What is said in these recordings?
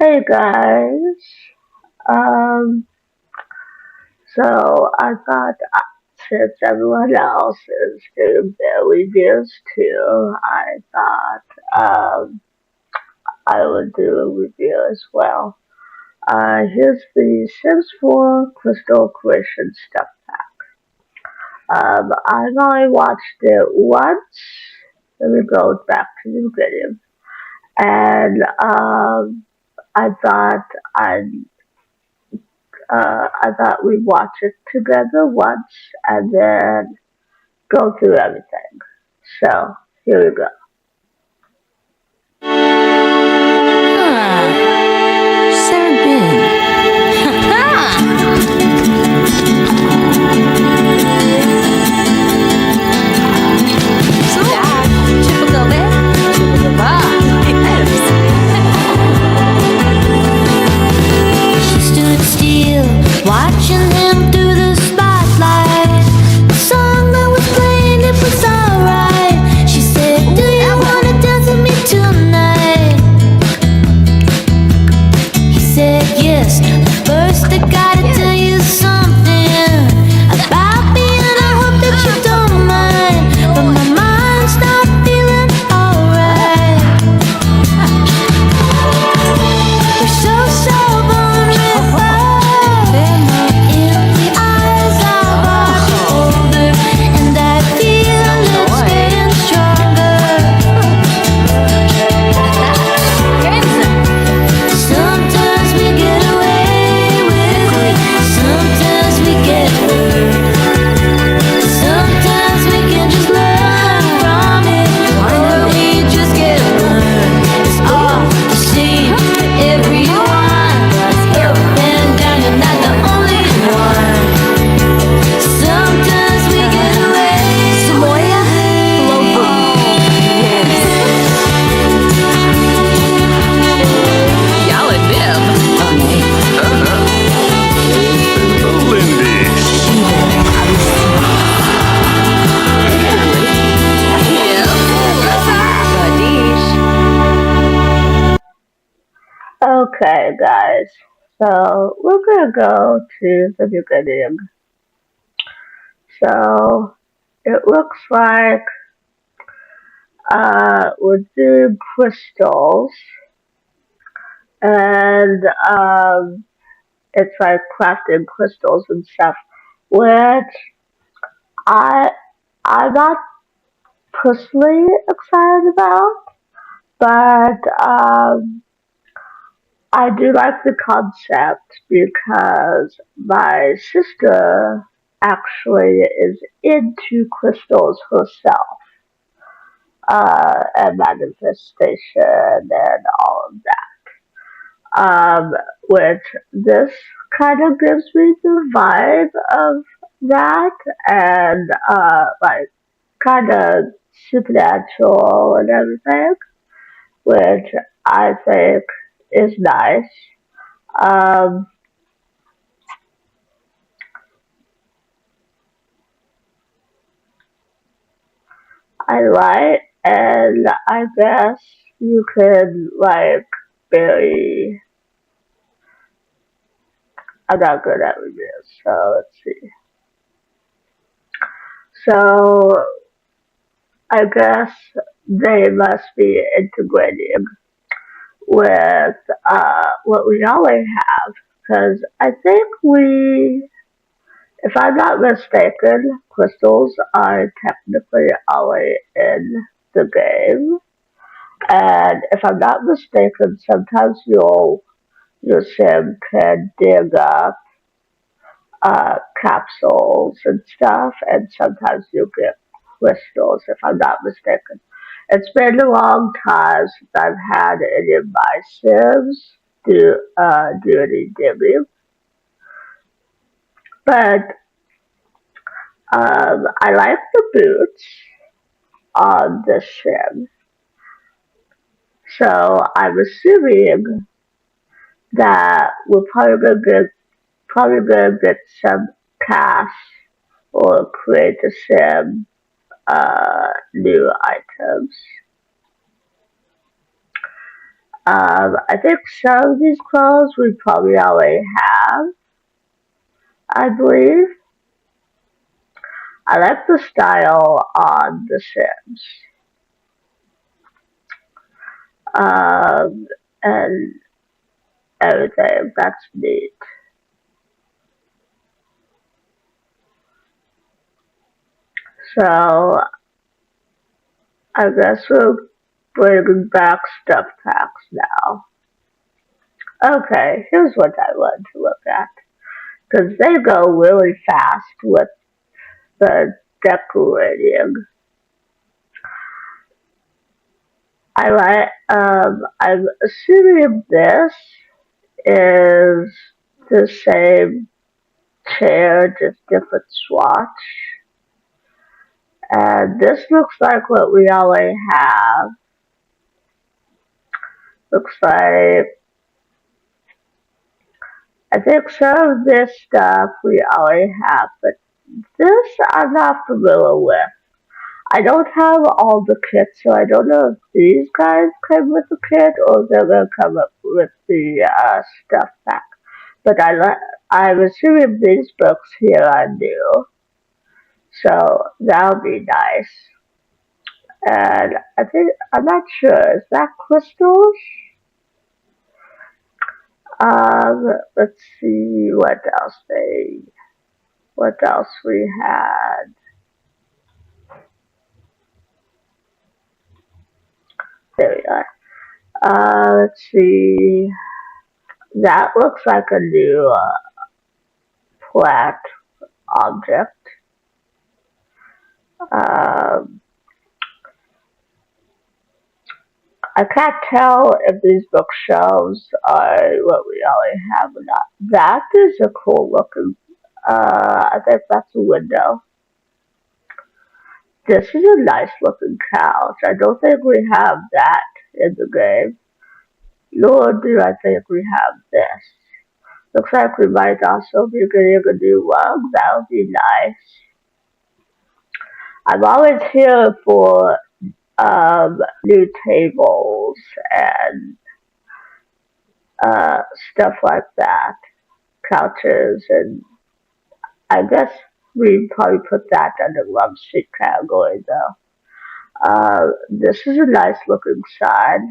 Hey guys, um, so I thought since everyone else is doing their reviews too, I thought I would do a review as well. Here's the Sims 4 Crystal Creation stuff. I've only watched it once. Let me go back to the beginning, and I thought I'd I thought we'd watch it together once and then go through everything. So here we go. Sarah She stood still, watching him through the spotlight. The song that was playing, it was alright. She said, "Do you wanna dance with me tonight?" He said, "Yes." First, I gotta tell you something about me, and I hope that you don't mind. But my mind's not feeling alright. We're so vulnerable in the eyes of our beholder, and I feel it's getting stronger. Sometimes we get away with it, sometimes we get hurt. Sometimes we can just learn from it, or we just get burned. It's all the same for everyone. Up and down, you're not the only one. Sometimes we get away. Samoya, y'all and them. Lindy. Okay, guys. So we're gonna go to the beginning. So it looks like we're doing crystals, and it's like crafting crystals and stuff, which I I'm not personally excited about, but I do like the concept because my sister actually is into crystals herself, and manifestation and all of that. Which this kind of gives me the vibe of that, and like kind of supernatural and everything, which I think is nice. Um, I like, and I guess you could like very. I'm not good at reviews, so let's see. So I guess they must be integrating with what we already have, because I think we, if I'm not mistaken, crystals are technically already in the game. And if I'm not mistaken, sometimes your sim can dig up capsules and stuff, and sometimes you get crystals. If I'm not mistaken, it's been a long time since I've had any of my sims do any digging, but I like the boots on the sim, so I'm assuming that we're probably gonna get some cash or create some new items. I think some of these clothes we probably already have, I believe. I like the style on The Sims. And everything. That's neat. So I guess we're bringing back stuff packs now. Okay, here's what I want to look at. Because they go really fast with the decorating. I'm assuming this is the same chair, just different swatch. And this looks like what we already have. Looks like, I think some of this stuff we already have, but this I'm not familiar with. I don't have all the kits, so I don't know if these guys come with the kit or if they're gonna come up with the stuff pack. But I'm assuming these books here are new, so that'll be nice. And I think I'm not sure. Is that crystals? Let's see what else we had. There we are. Let's see. That looks like a new plat object. Um, I can't tell if these bookshelves are what we already have or not. That is a cool looking. I think that's a window. This is a nice looking couch. I don't think we have that in the game. Nor do I think we have this. Looks like we might also be getting a new rug. That would be nice. I'm always here for new tables and stuff like that. Couches, and I guess we'd probably put that under love seat category though. This is a nice looking side.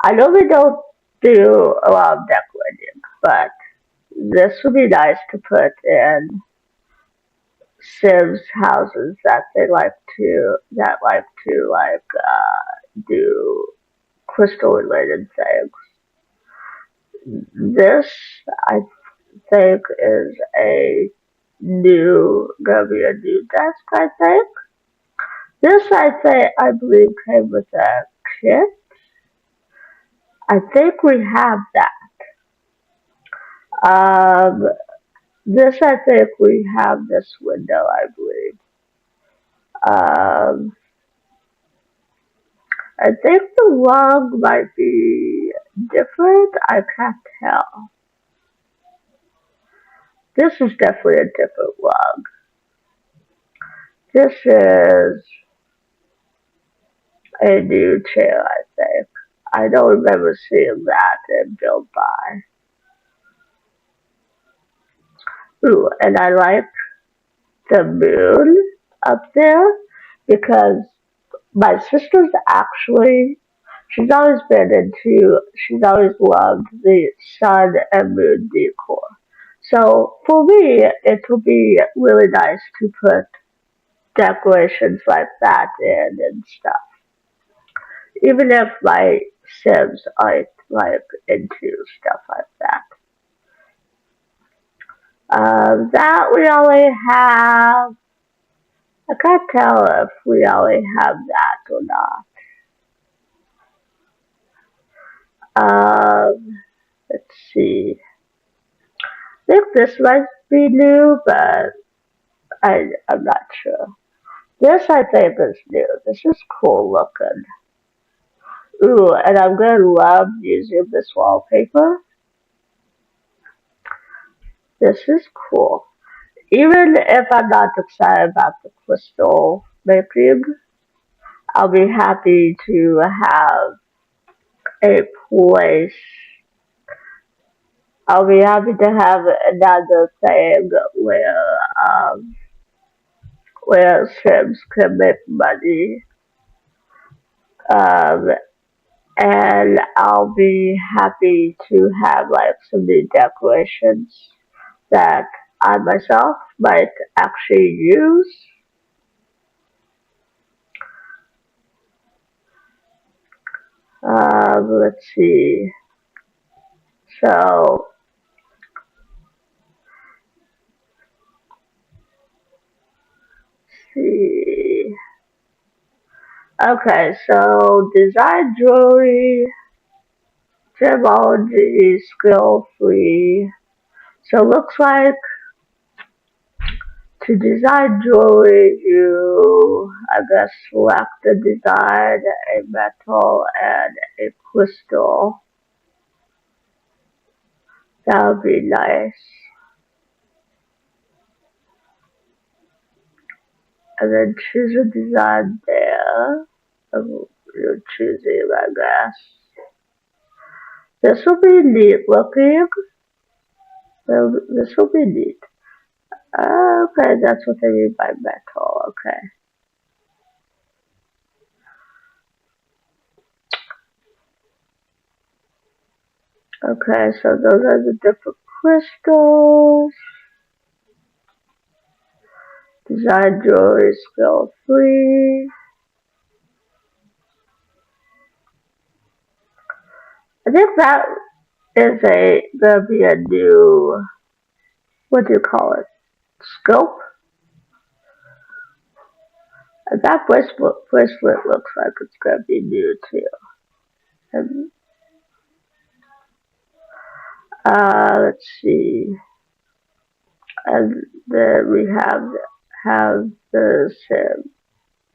I know we don't do a lot of decorating, but this would be nice to put in Sims houses that like to do crystal related things. This I think is gonna be a new desk. I think this I believe came with a kit. I think we have that. This I think we have this window. I believe. Um, I think the rug might be different. I can't tell. This is definitely a different rug. This is a new chair, I think. I don't remember seeing that in Build By. Ooh, and I like the moon up there because my sister's actually, she's always loved the sun and moon decor. So for me, it will be really nice to put decorations like that in and stuff. Even if my Sims aren't like into stuff like that. That we already have. I can't tell if we already have that or not. Let's see. I think this might be new, but I'm not sure. This I think is new. This is cool looking. Ooh, and I'm gonna love using this wallpaper. This is cool. Even if I'm not excited about the crystal making, I'll be happy to have a place. I'll be happy to have another thing where Sims can make money. Um, and I'll be happy to have like some new decorations that I myself might actually use. Let's see. So, see. Okay, so design jewelry, gemology, skill free. So looks like to design jewelry, you, I guess, select the design, a metal, and a crystal. That would be nice. And then choose a design there. You're choosing, I guess. This will be neat looking. This will be neat. Okay, that's what they mean by metal. Okay. Okay, so those are the different crystals. Design jewelry skill free. I think that is gonna be a new, what do you call it? Scope? And that bracelet looks like it's gonna be new too. And, let's see. And then we have the same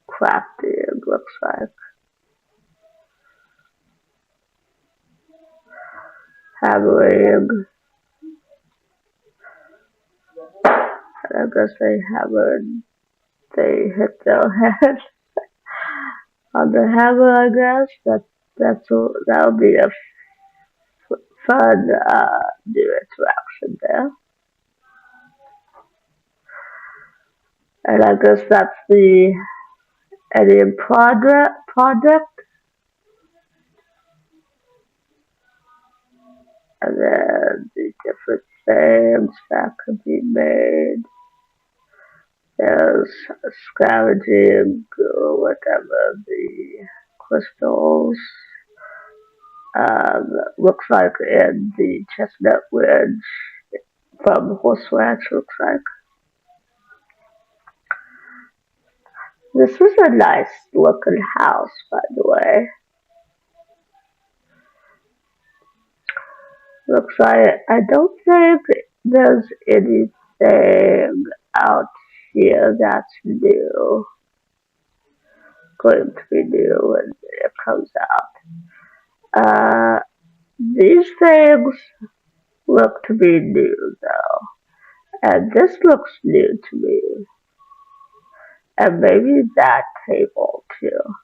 crafting, looks like. Hammering. And I guess they hit their head on the hammer, I guess. That'll be a fun new interaction there. And I guess that's the alien project. And then the different things that could be made. There's scavenging or whatever the crystals. Looks like in the Chestnut Ridge from Horse Ranch, looks like. This is a nice looking house, by the way. Looks like I don't think there's anything out here that's new. Going to be new when it comes out. These things look to be new though. And this looks new to me. And maybe that table too.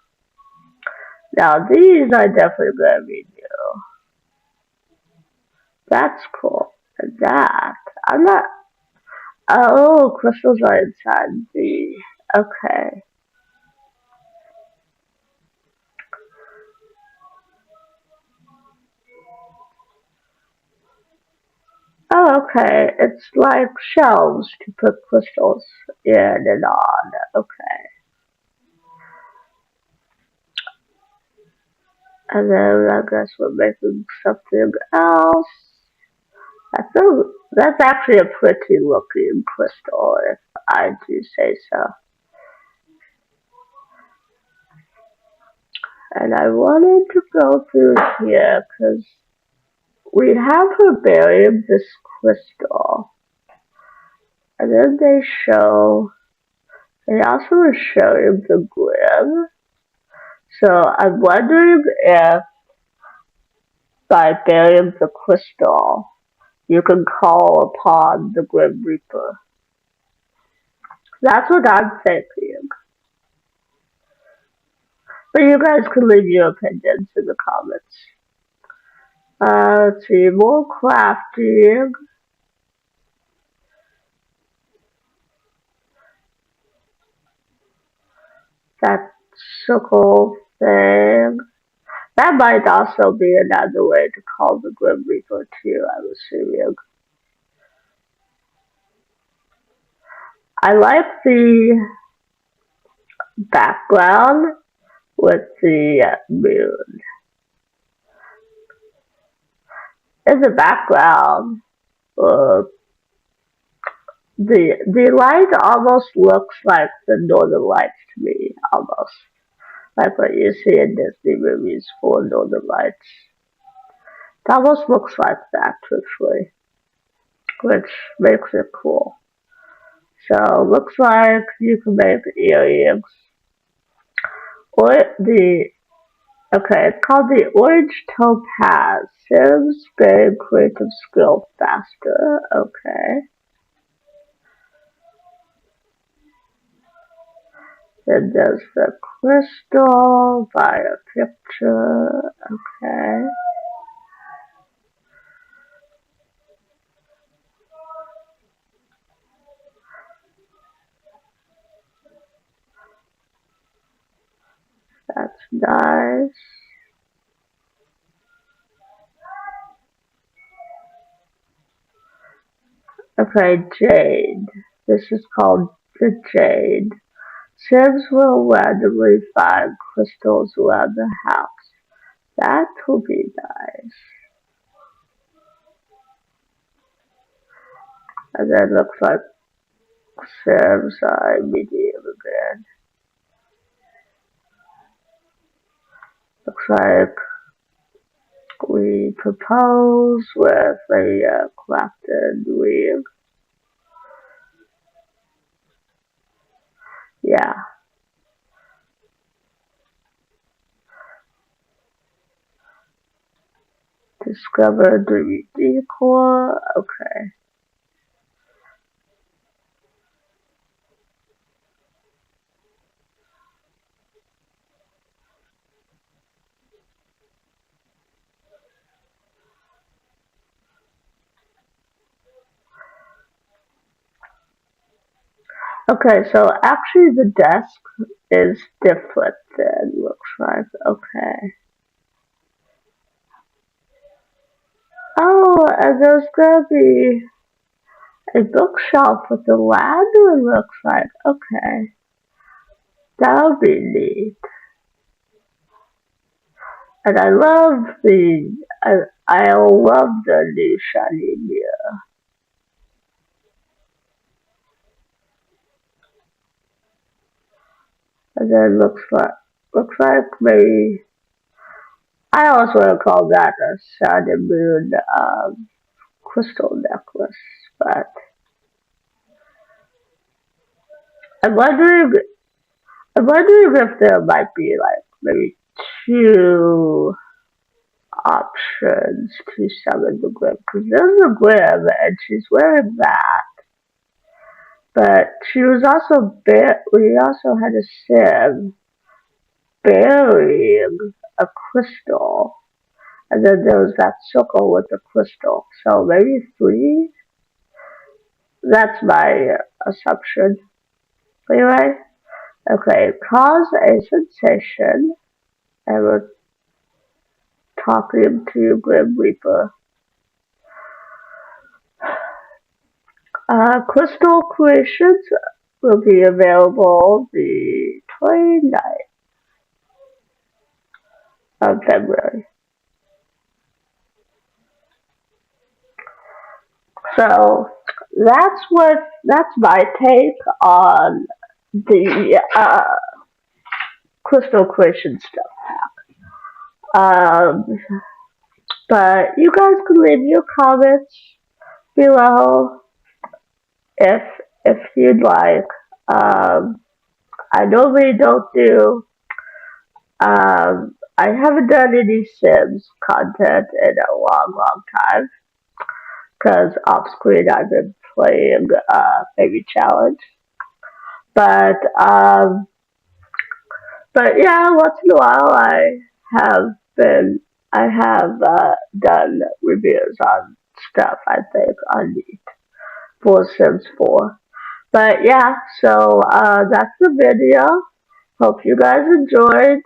Now these are definitely gonna be new. That's cool. And that I'm not. Oh, crystals are inside the. Okay. Oh, okay. It's like shelves to put crystals in and on. Okay. And then I guess we're making something else. I think that's actually a pretty looking crystal, if I do say so. And I wanted to go through here because we have her burying this crystal. And then they also show him the grim. So I'm wondering if by burying the crystal, you can call upon the Grim Reaper. That's what I'm thinking. But you guys can leave your opinions in the comments. Let's see, more crafting. That circle thing. That might also be another way to call the Grim Reaper too, I'm assuming. I like the background with the moon. In the background, uh, the light almost looks like the Northern Lights to me, almost like what you see in Disney movies for Northern Lights. It almost looks like that, truthfully, which makes it cool. So looks like you can make earrings. Or the okay, it's called the Orange Topaz. Sims gain creative skill faster. Okay. Then there's the crystal by a picture. Okay. That's nice. Okay, Jade. This is called the Jade. Sims will randomly find crystals around the house. That will be nice. And then looks like Sims are medium again. Looks like we propose with a crafted ring. Yeah. Discover the decor. Okay. Okay, so actually the desk is different then, looks like. Okay. Oh, and there's gonna be a bookshelf with a ladder, it looks like. Okay. That'll be neat. And I love the new shiny mirror. And then looks like maybe I also want to call that a sun and moon crystal necklace. But I'm wondering I'm wondering if there might be like maybe two options to summon the Grim. Because there's a Grim and she's wearing that. But she was also we also had a sim burying a crystal. And then there was that circle with the crystal. So maybe three? That's my assumption. Anyway, okay, cause a sensation. And we're talking to Grim Reaper. Crystal Creations will be available the 29th of February. So that's my take on the Crystal Creation stuff. Um, but you guys can leave your comments below if you'd like. Um, I normally don't do. I haven't done any Sims content in a long time because off screen I've been playing Baby Challenge. But but yeah, once in a while I have been I have done reviews on stuff, I think, on for Sims 4. But yeah, so that's the video. Hope you guys enjoyed.